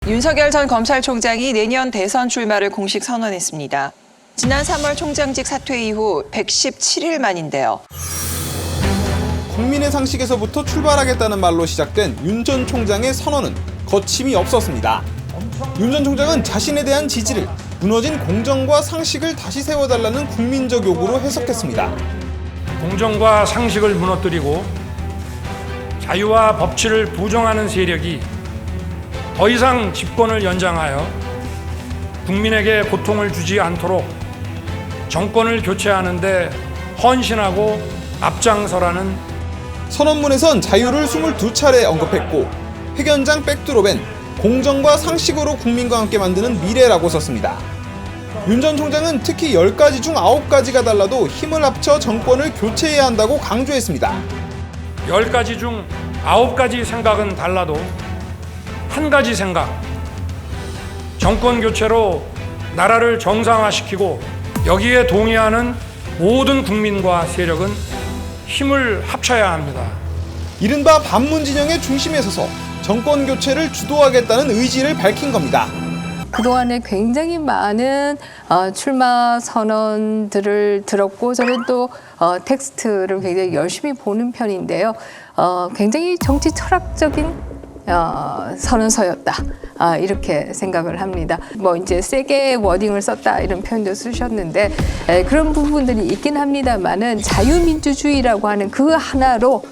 윤석열 전 검찰총장이 내년 대선 출마를 공식 선언했습니다. 지난 3월 총장직 사퇴 이후 117일 만인데요. 국민의 상식에서부터 출발하겠다는 말로 시작된 윤 전 총장의 선언은 거침이 없었습니다. 윤 전 총장은 자신에 대한 지지를 무너진 공정과 상식을 다시 세워달라는 국민적 요구로 해석했습니다. 공정과 상식을 무너뜨리고 자유와 법치를 부정하는 세력이 더 이상 집권을 연장하여 국민에게 고통을 주지 않도록 정권을 교체하는 데 헌신하고 앞장서라는 선언문에선 자유를 22차례 언급했고 회견장 백드롭엔 공정과 상식으로 국민과 함께 만드는 미래라고 썼습니다. 윤 전 총장은 특히 10가지 중 9가지가 달라도 힘을 합쳐 정권을 교체해야 한다고 강조했습니다. 10가지 중 9가지 생각은 달라도 한 가지 생각, 정권 교체로 나라를 정상화시키고 여기에 동의하는 모든 국민과 세력은 힘을 합쳐야 합니다. 이른바 반문 진영의 중심에 서서 정권 교체를 주도하겠다는 의지를 밝힌 겁니다. 그동안에 굉장히 많은 출마 선언들을 들었고 저는 또 텍스트를 굉장히 열심히 보는 편인데요. 굉장히 정치 철학적인 선언서였다. 이렇게 생각을 합니다. 뭐 이제 세게 워딩을 썼다 이런 표현도 쓰셨는데 그런 부분들이 있긴 합니다만은 자유민주주의라고 하는 그 하나로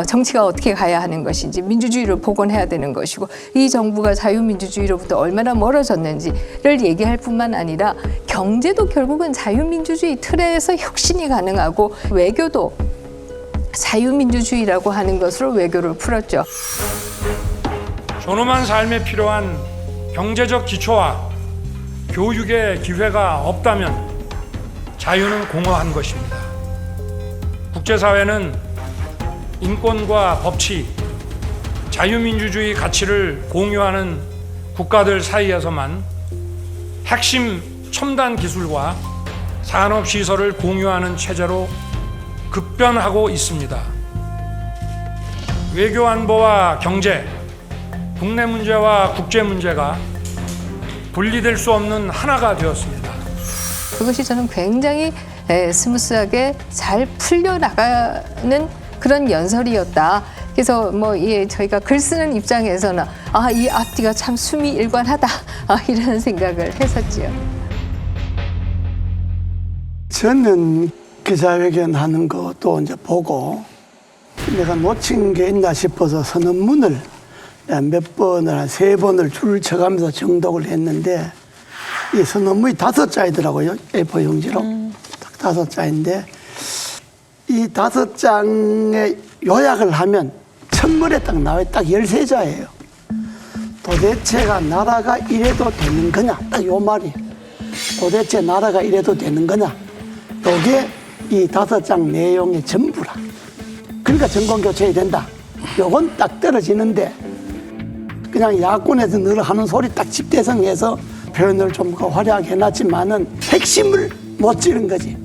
정치가 어떻게 가야 하는 것인지 민주주의를 복원해야 되는 것이고 이 정부가 자유민주주의로부터 얼마나 멀어졌는지를 얘기할 뿐만 아니라 경제도 결국은 자유민주주의 틀에서 혁신이 가능하고 외교도 자유민주주의라고 하는 것으로 외교를 풀었죠. 존엄한 삶에 필요한 경제적 기초와 교육의 기회가 없다면 자유는 공허한 것입니다. 국제사회는 인권과 법치, 자유민주주의 가치를 공유하는 국가들 사이에서만 핵심 첨단 기술과 산업시설을 공유하는 체제로 급변하고 있습니다. 외교안보와 경제, 국내 문제와 국제 문제가 분리될 수 없는 하나가 되었습니다. 그것이 저는 굉장히 스무스하게 잘 풀려나가는 그런 연설이었다. 그래서 저희가 글 쓰는 입장에서는 이 앞뒤가 참 숨이 일관하다 이런 생각을 했었지요. 저는 기자회견 하는 것도 이제 보고 내가 놓친 게 있나 싶어서 선언문을 몇 번을 한 3번을 줄을 쳐가면서 정독을 했는데 이 선언문이 5자이더라고요. A4 용지로 딱 5자인데 이 5장의 요약을 하면 첫물에 딱 나와요. 딱 13자예요. 도대체가 나라가 이래도 되는 거냐? 딱 요 말이에요. 도대체 나라가 이래도 되는 거냐? 요게 이 5장 내용의 전부라. 그러니까 정권 교체해야 된다. 요건 딱 떨어지는데 그냥 야권에서 늘 하는 소리 딱 집대성해서 표현을 좀 화려하게 해놨지만은 핵심을 못 찌른 거지.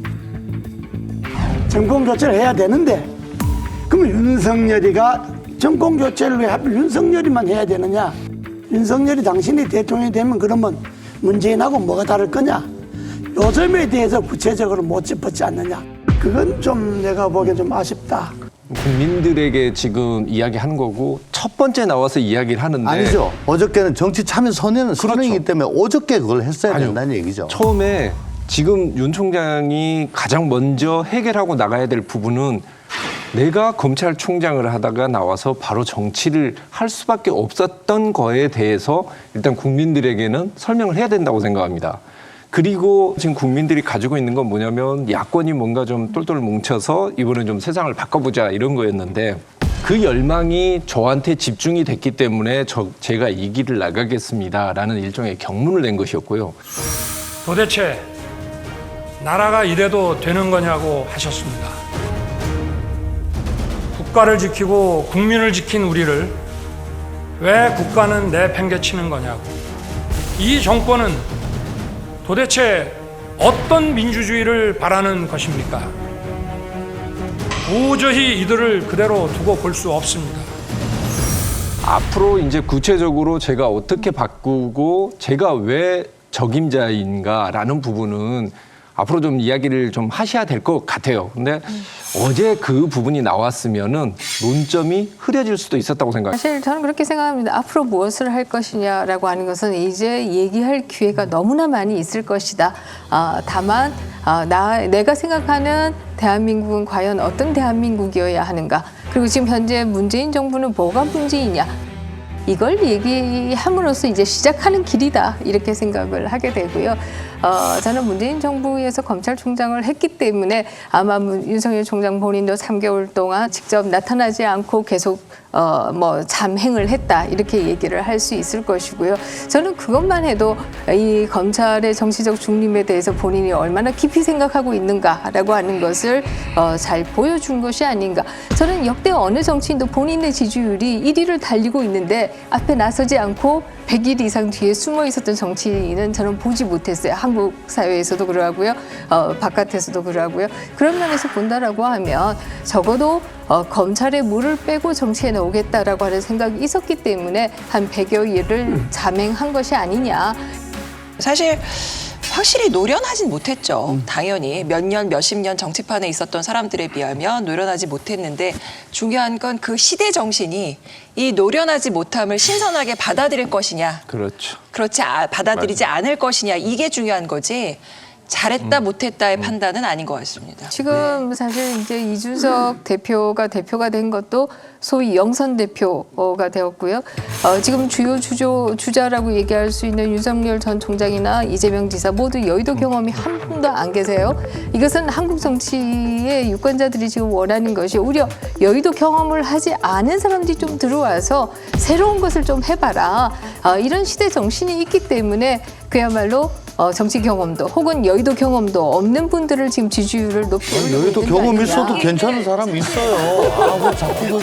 정권 교체를 해야 되는데 그러면 윤석열이가 정권 교체를 왜 하필 윤석열이만 해야 되느냐? 윤석열이 당신이 대통령이 되면 그러면 문재인하고 뭐가 다를 거냐? 요 점에 대해서 구체적으로 못 짚었지 않느냐? 그건 좀 내가 보기엔 좀 아쉽다. 국민들에게 지금 이야기하는 거고 첫 번째 나와서 이야기를 하는데 아니죠. 어저께는 정치 참여 선언은 선언이기 때문에 어저께 그걸 했어야 된다는 얘기죠. 처음에 지금 윤 총장이 가장 먼저 해결하고 나가야 될 부분은 내가 검찰총장을 하다가 나와서 바로 정치를 할 수밖에 없었던 거에 대해서 일단 국민들에게는 설명을 해야 된다고 생각합니다. 그리고 지금 국민들이 가지고 있는 건 뭐냐면 야권이 뭔가 좀 똘똘 뭉쳐서 이번엔 좀 세상을 바꿔보자 이런 거였는데 그 열망이 저한테 집중이 됐기 때문에 제가 이 길을 나가겠습니다라는 일종의 경문을 낸 것이었고요. 도대체 나라가 이래도 되는 거냐고 하셨습니다. 국가를 지키고 국민을 지킨 우리를 왜 국가는 내팽개치는 거냐고. 이 정권은 도대체 어떤 민주주의를 바라는 것입니까? 도저히 이들을 그대로 두고 볼 수 없습니다. 앞으로 이제 구체적으로 제가 어떻게 바꾸고 제가 왜 적임자인가라는 부분은 앞으로 좀 이야기를 좀 하셔야 될 것 같아요. 근데 어제 그 부분이 나왔으면은 논점이 흐려질 수도 있었다고 생각해요. 사실 저는 그렇게 생각합니다. 앞으로 무엇을 할 것이냐라고 하는 것은 이제 얘기할 기회가 너무나 많이 있을 것이다. 다만 내가 생각하는 대한민국은 과연 어떤 대한민국이어야 하는가. 그리고 지금 현재 문재인 정부는 뭐가 문제이냐. 이걸 얘기함으로써 이제 시작하는 길이다 이렇게 생각을 하게 되고요. 저는 문재인 정부에서 검찰총장을 했기 때문에 아마 윤석열 총장 본인도 3개월 동안 직접 나타나지 않고 계속 잠행을 했다 이렇게 얘기를 할 수 있을 것이고요. 저는 그것만 해도 이 검찰의 정치적 중립에 대해서 본인이 얼마나 깊이 생각하고 있는가라고 하는 것을 잘 보여준 것이 아닌가. 저는 역대 어느 정치인도 본인의 지지율이 1위를 달리고 있는데 앞에 나서지 않고 100일 이상 뒤에 숨어 있었던 정치인은 저는 보지 못했어요. 한국 사회에서도 그러고요. 바깥에서도 그러고요. 그런 면에서 본다라고 하면 적어도 검찰의 물을 빼고 정치에 나오겠다라고 하는 생각이 있었기 때문에 한 100여 일을 잠행한 것이 아니냐. 사실 확실히 노련하진 못했죠. 당연히 몇 년, 몇십 년 정치판에 있었던 사람들에 비하면 노련하지 못했는데 중요한 건 그 시대 정신이 이 노련하지 못함을 신선하게 받아들일 것이냐. 그렇죠. 그렇지 받아들이지 않을 것이냐. 이게 중요한 거지. 잘했다 못했다의 판단은 아닌 것 같습니다. 지금 사실 이제 이준석 대표가 된 것도 소위 영선 대표가 되었고요. 지금 주요 주자라고 얘기할 수 있는 윤석열 전 총장이나 이재명 지사 모두 여의도 경험이 한 분도 안 계세요. 이것은 한국 정치의 유권자들이 지금 원하는 것이 오히려 여의도 경험을 하지 않은 사람들이 좀 들어와서 새로운 것을 좀 해봐라. 이런 시대 정신이 있기 때문에 그야말로 정치 경험도 혹은 여의도 경험도 없는 분들을 지금 지지율을 높게 올리고 여기도 있는 거 경험 아니냐. 있어도 괜찮은 사람 있어요. 뭐 자꾸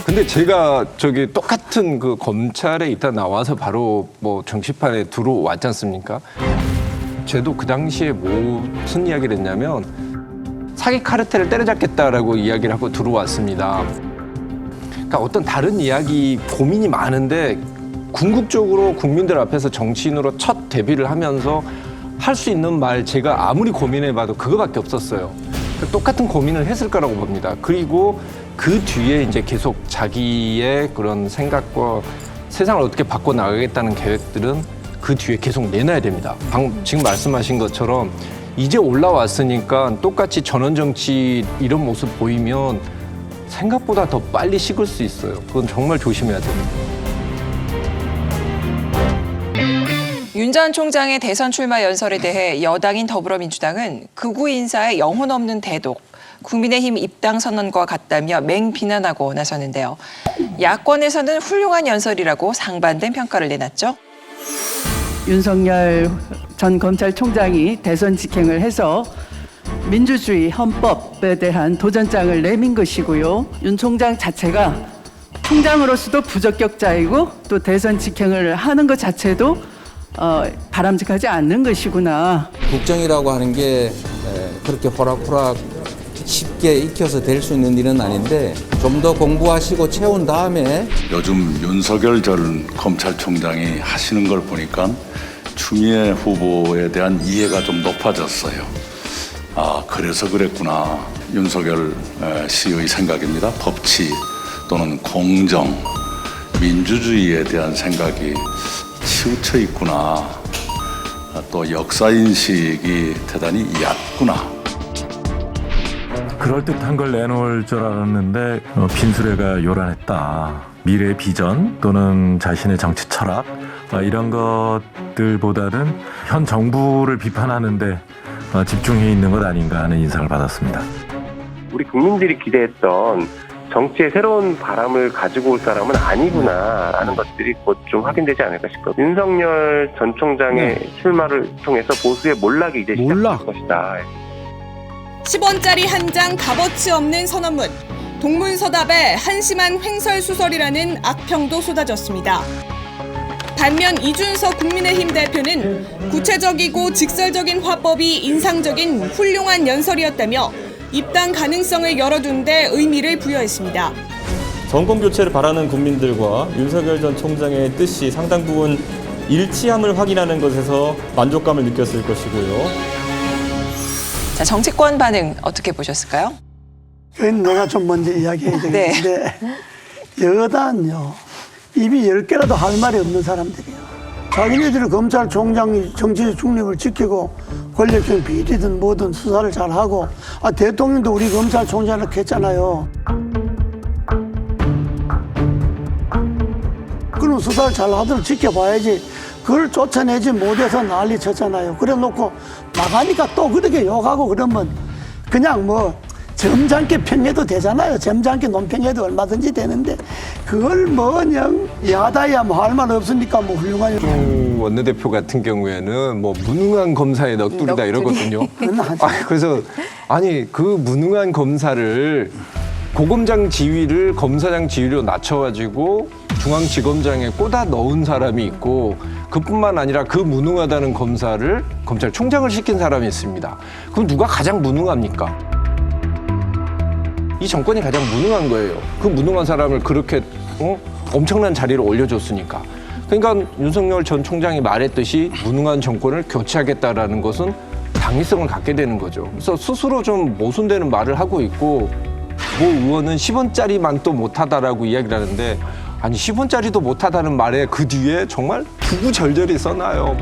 근데 제가 똑같은 그 검찰에 있다 나와서 바로 뭐 정치판에 들어왔지 않습니까? 저도 그 당시에 무슨 이야기를 했냐면 사기 카르텔을 때려잡겠다라고 이야기를 하고 들어왔습니다. 그러니까 어떤 다른 이야기 고민이 많은데 궁극적으로 국민들 앞에서 정치인으로 첫 데뷔를 하면서 할 수 있는 말 제가 아무리 고민해봐도 그거밖에 없었어요. 똑같은 고민을 했을 거라고 봅니다. 그리고 그 뒤에 이제 계속 자기의 그런 생각과 세상을 어떻게 바꿔 나가겠다는 계획들은 그 뒤에 계속 내놔야 됩니다. 지금 말씀하신 것처럼 이제 올라왔으니까 똑같이 전원 정치 이런 모습 보이면 생각보다 더 빨리 식을 수 있어요. 그건 정말 조심해야 됩니다. 윤 전 총장의 대선 출마 연설에 대해 여당인 더불어민주당은 극우 인사의 영혼 없는 대독, 국민의힘 입당 선언과 같다며 맹비난하고 나섰는데요. 야권에서는 훌륭한 연설이라고 상반된 평가를 내놨죠. 윤석열 전 검찰총장이 대선 직행을 해서 민주주의 헌법에 대한 도전장을 내민 것이고요. 윤 총장 자체가 총장으로서도 부적격자이고 또 대선 직행을 하는 것 자체도 바람직하지 않는 것이구나. 국정이라고 하는 게 그렇게 호락호락 쉽게 익혀서 될 수 있는 일은 아닌데 좀 더 공부하시고 채운 다음에 요즘 윤석열 전 검찰총장이 하시는 걸 보니까 추미애 후보에 대한 이해가 좀 높아졌어요. 그래서 그랬구나. 윤석열 씨의 생각입니다. 법치 또는 공정, 민주주의에 대한 생각이 치우쳐 있구나. 또 역사인식이 대단히 얕구나. 그럴듯한 걸 내놓을 줄 알았는데 빈수레가 요란했다. 미래의 비전 또는 자신의 정치 철학 이런 것들보다는 현 정부를 비판하는 데 집중해 있는 것 아닌가 하는 인상을 받았습니다. 우리 국민들이 기대했던 정치의 새로운 바람을 가지고 올 사람은 아니구나라는 것들이 곧 좀 확인되지 않을까 싶어요. 윤석열 전 총장의 출마를 통해서 보수의 몰락이 이제 시작될 것이다. 10원짜리 한 장 값어치 없는 선언문, 동문서답의 한심한 횡설수설이라는 악평도 쏟아졌습니다. 반면 이준석 국민의힘 대표는 구체적이고 직설적인 화법이 인상적인 훌륭한 연설이었다며 입당 가능성을 열어둔 데 의미를 부여했습니다. 정권 교체를 바라는 국민들과 윤석열 전 총장의 뜻이 상당 부분 일치함을 확인하는 것에서 만족감을 느꼈을 것이고요. 자, 정치권 반응 어떻게 보셨을까요? 그건 내가 좀 먼저 이야기해야 되겠는데 여당요 입이 10개라도 할 말이 없는 사람들이에요. 자기네들이 검찰총장이 정치 중립을 지키고 권력형 비리든 뭐든 수사를 잘하고 대통령도 우리 검찰총장을 했잖아요. 그럼 수사를 잘하도록 지켜봐야지. 그걸 쫓아내지 못해서 난리 쳤잖아요. 그래 놓고 나가니까 또 그렇게 욕하고 그러면 그냥 뭐 점잖게 평해도 되잖아요. 점잖게 논평해도 얼마든지 되는데 그걸 뭐 그냥 야다야 뭐 할 말 없으니까 뭐 훌륭한 원내대표 같은 경우에는 뭐 무능한 검사의 넋두리다 이러거든요. 그래서 아니 그 무능한 검사를 고검장 지위를 검사장 지위로 낮춰가지고 중앙지검장에 꽂아 넣은 사람이 있고 그뿐만 아니라 그 무능하다는 검사를 검찰총장을 시킨 사람이 있습니다. 그럼 누가 가장 무능합니까? 이 정권이 가장 무능한 거예요. 그 무능한 사람을 그렇게 엄청난 자리로 올려줬으니까. 그러니까 윤석열 전 총장이 말했듯이 무능한 정권을 교체하겠다라는 것은 당위성을 갖게 되는 거죠. 그래서 스스로 좀 모순되는 말을 하고 있고 모 의원은 10원짜리만 또 못하다라고 이야기를 하는데 아니 10원짜리도 못하다는 말에 그 뒤에 정말 구구절절히 써놔요.